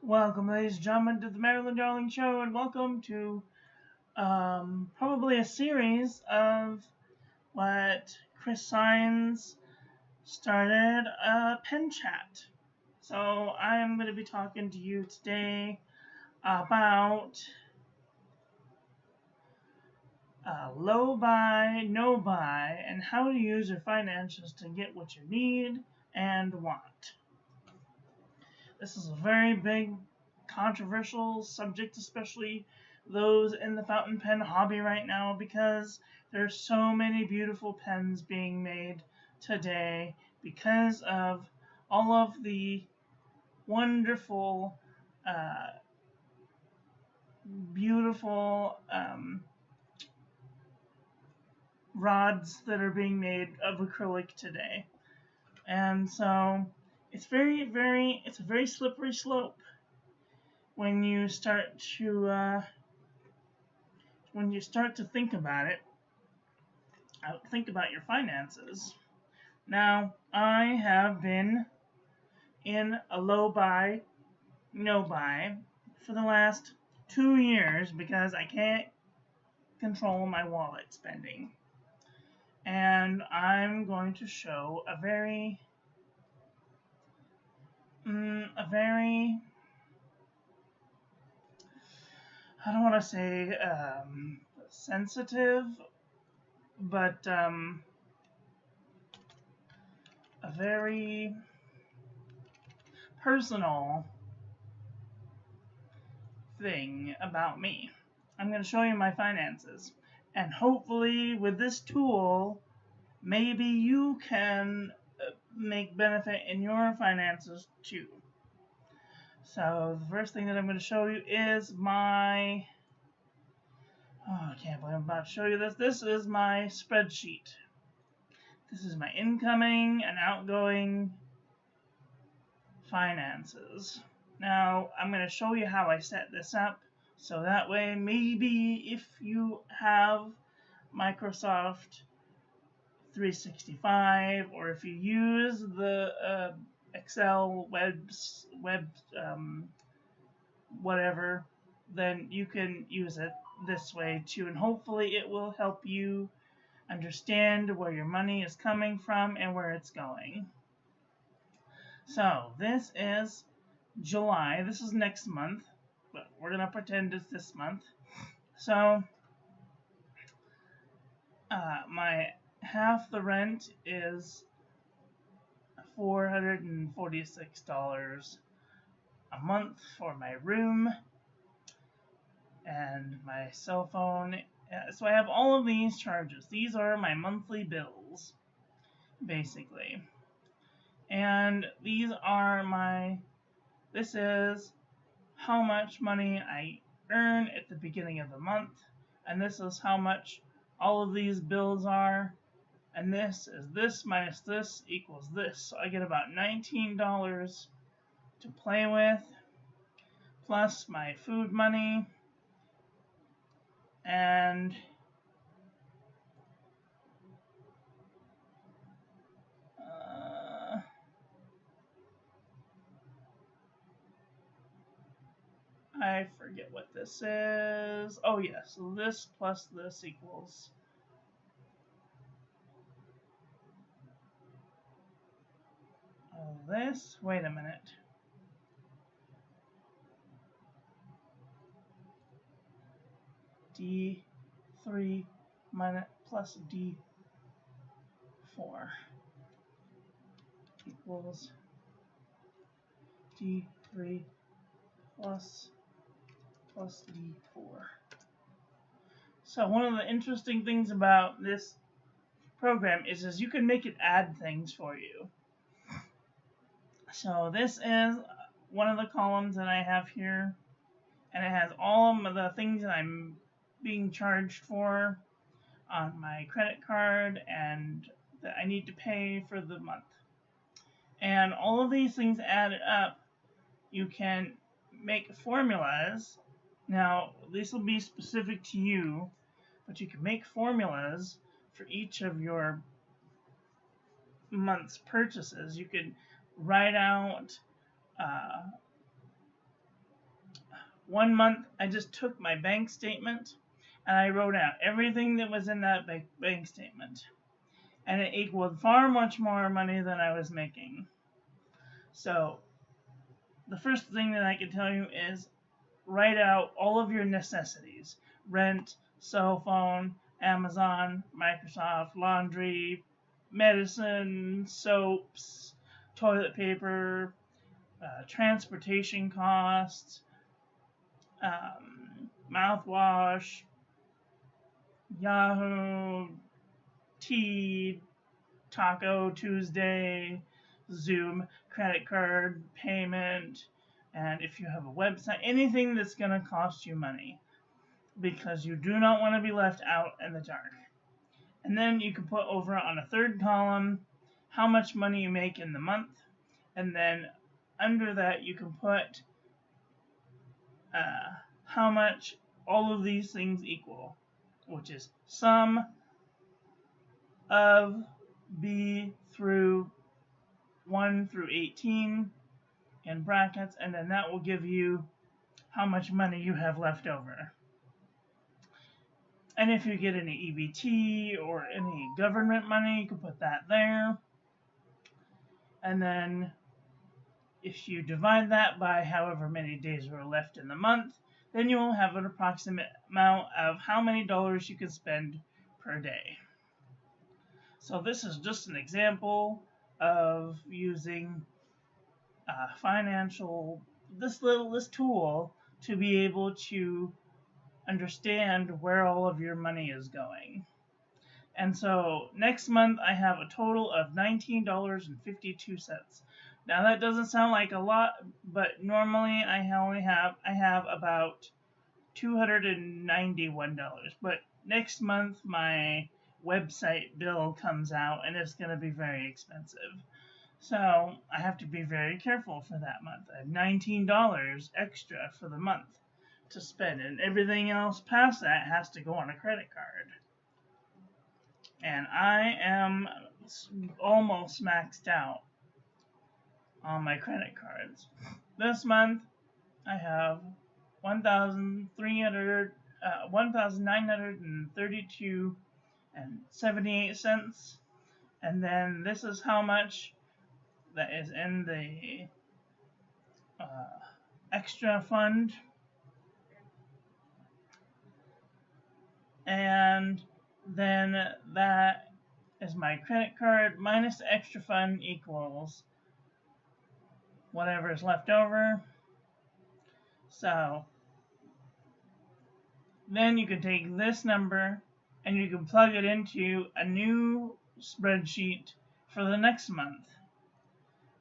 Welcome, ladies and gentlemen, to the Marilyn Darling Show, and welcome to probably a series of what Chris Sines started a pen chat. So I am going to be talking to you today about low buy, no buy, and how to use your finances to get what you need and want. This is a very big, controversial subject, especially those in the fountain pen hobby right now, because there's so many beautiful pens being made today because of all of the wonderful, uh, beautiful rods that are being made of acrylic today. And so it's it's a very slippery slope when you start to think about it, think about your finances. Now, I have been in a low buy, no buy for the last 2 years because I can't control my wallet spending. And I'm going to show a very, I don't want to say sensitive, but a very personal thing about me. I'm going to show you my finances. And hopefully, with this tool, maybe you can make benefit in your finances too. So, the first thing that I'm going to show you is my. Oh, I can't believe I'm about to show you this. This is my spreadsheet. This is my incoming and outgoing finances. Now, I'm going to show you how I set this up, so that way maybe if you have Microsoft 365 or if you use the Excel web whatever, then you can use it this way too, and hopefully it will help you understand where your money is coming from and where it's going. So this is July. This is next month, but we're gonna pretend it's this month. So my half the rent is $446 a month for my room and my cell phone. So I have all of these charges. These are my monthly bills, basically. And this is how much money I earn at the beginning of the month, and this is how much all of these bills are, and this is this minus this equals this. So I get about $19 to play with, plus my food money, and I forget what this is. Oh yes, so this plus this equals this. Wait a minute. D3 minus plus D4 equals D3 plus D4. So one of the interesting things about this program is you can make it add things for you. So this is one of the columns that I have here, and it has all of the things that I'm being charged for on my credit card and that I need to pay for the month. And all of these things added up, you can make formulas. Now, this will be specific to you, but you can make formulas for each of your month's purchases. You could write out one month I just took my bank statement and I wrote out everything that was in that bank statement. And it equaled far much more money than I was making. So the first thing that I can tell you is write out all of your necessities: rent, cell phone, Amazon, Microsoft, laundry, medicine, soaps, toilet paper, transportation costs, mouthwash, Yahoo, tea, Taco Tuesday, Zoom, credit card payment, and if you have a website, anything that's going to cost you money, because you do not want to be left out in the dark. And then you can put over on a third column how much money you make in the month, and then under that you can put how much all of these things equal, which is sum of B through 1 through 18 in brackets, and then that will give you how much money you have left over. And if you get any EBT or any government money, you can put that there. And then if you divide that by however many days are left in the month, then you will have an approximate amount of how many dollars you can spend per day. So this is just an example of using this tool to be able to understand where all of your money is going. And so next month I have a total of $19.52. Now that doesn't sound like a lot, but normally I have about $291. But next month my website bill comes out and it's going to be very expensive. So I have to be very careful for that month. I have $19 extra for the month to spend, and everything else past that has to go on a credit card. And I am almost maxed out on my credit cards. This month I have $1,932.78, and then this is how much that is in the extra fund, and then that is my credit card minus the extra fund equals whatever is left over. So then you can take this number and you can plug it into a new spreadsheet for the next month.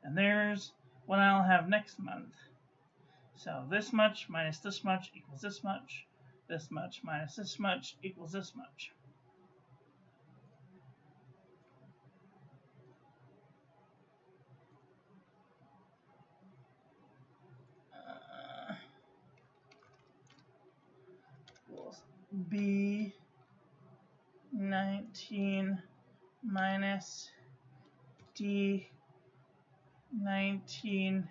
And there's what I'll have next month. So this much minus this much equals this much. This much minus this much equals this much. B 19 minus D 19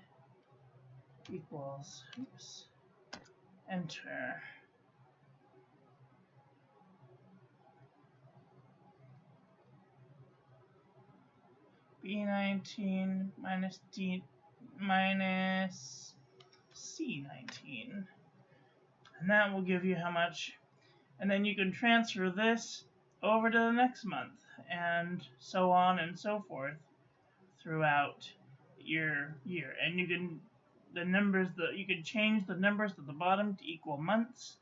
equals, enter. B19 minus D minus C19. And that will give you how much. And then you can transfer this over to the next month, and so on and so forth throughout your year. And you can change the numbers at the bottom to equal months.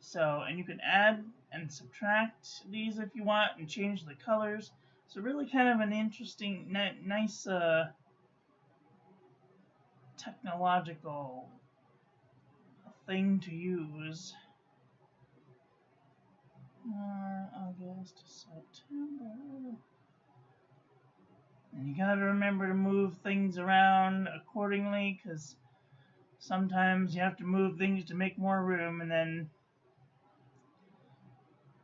So, and you can add and subtract these if you want, and change the colors. So really kind of an interesting, nice technological thing to use. August, September. And you gotta remember to move things around accordingly, because sometimes you have to move things to make more room, and then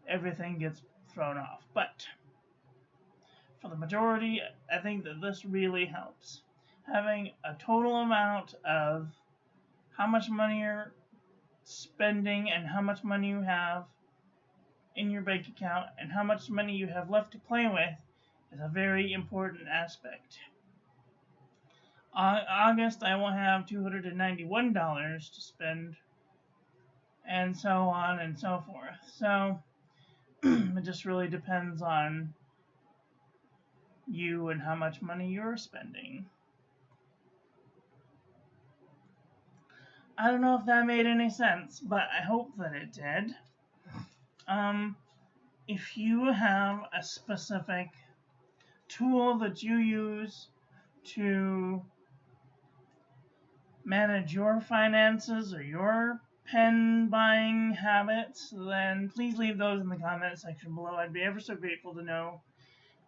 everything gets thrown off. But for the majority, I think that this really helps. Having a total amount of how much money you're spending and how much money you have in your bank account and how much money you have left to play with is a very important aspect. August, I will have $291 to spend, and so on and so forth. So it just really depends on you and how much money you're spending. I don't know if that made any sense, but I hope that it did. If you have a specific tool that you use to manage your finances or your pen buying habits, then please leave those in the comment section below. I'd be ever so grateful to know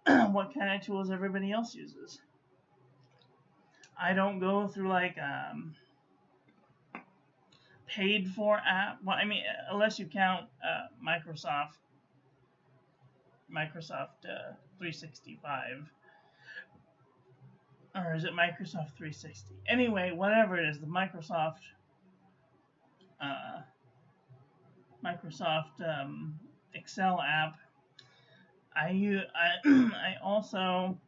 what kind of tools everybody else uses. I don't go through like paid for app. Well, I mean, unless you count Microsoft 365. Or is it Microsoft 360? Anyway, whatever it is, the Microsoft Excel app. I also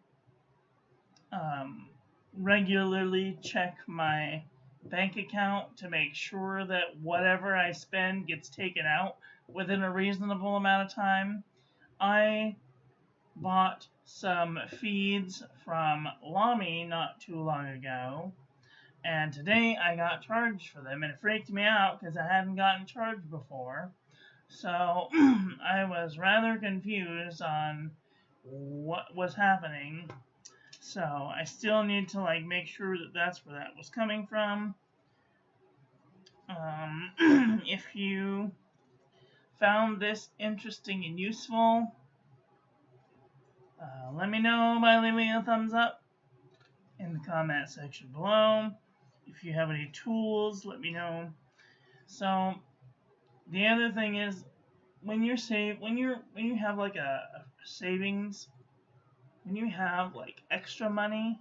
regularly check my bank account to make sure that whatever I spend gets taken out within a reasonable amount of time. I bought some feeds from Lamy not too long ago, and today I got charged for them, and it freaked me out because I hadn't gotten charged before. So I was rather confused on what was happening. So I still need to like make sure that that's where that was coming from. If you found this interesting and useful, let me know by leaving a thumbs up in the comment section below. If you have any tools, let me know. So the other thing is, when you have like a savings, when you have like extra money,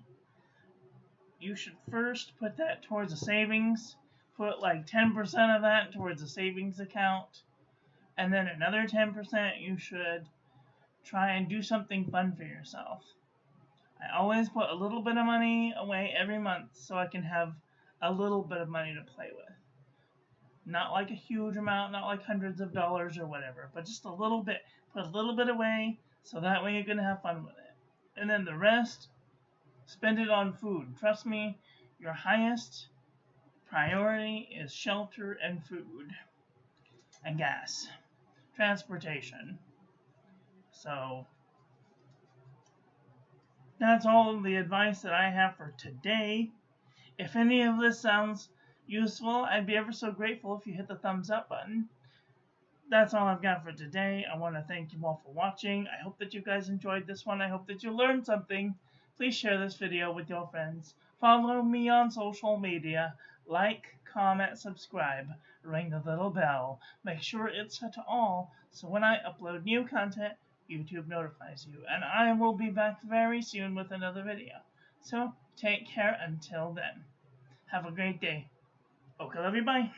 you should first put that towards a savings. Put like 10% of that towards a savings account, and then another 10% you should try and do something fun for yourself. I always put a little bit of money away every month so I can have a little bit of money to play with. Not like a huge amount, not like hundreds of dollars or whatever, but just a little bit. Put a little bit away so that way you're going to have fun with it. And then the rest, spend it on food. Trust me, your highest priority is shelter and food and gas, transportation. So that's all of the advice that I have for today. If any of this sounds useful, I'd be ever so grateful if you hit the thumbs up button. That's all I've got for today. I want to thank you all for watching. I hope that you guys enjoyed this one. I hope that you learned something. Please share this video with your friends. Follow me on social media. Like, comment, subscribe. Ring the little bell. Make sure it's set to all so when I upload new content, YouTube notifies you. And I will be back very soon with another video. So, take care until then. Have a great day. Okay, love you, bye.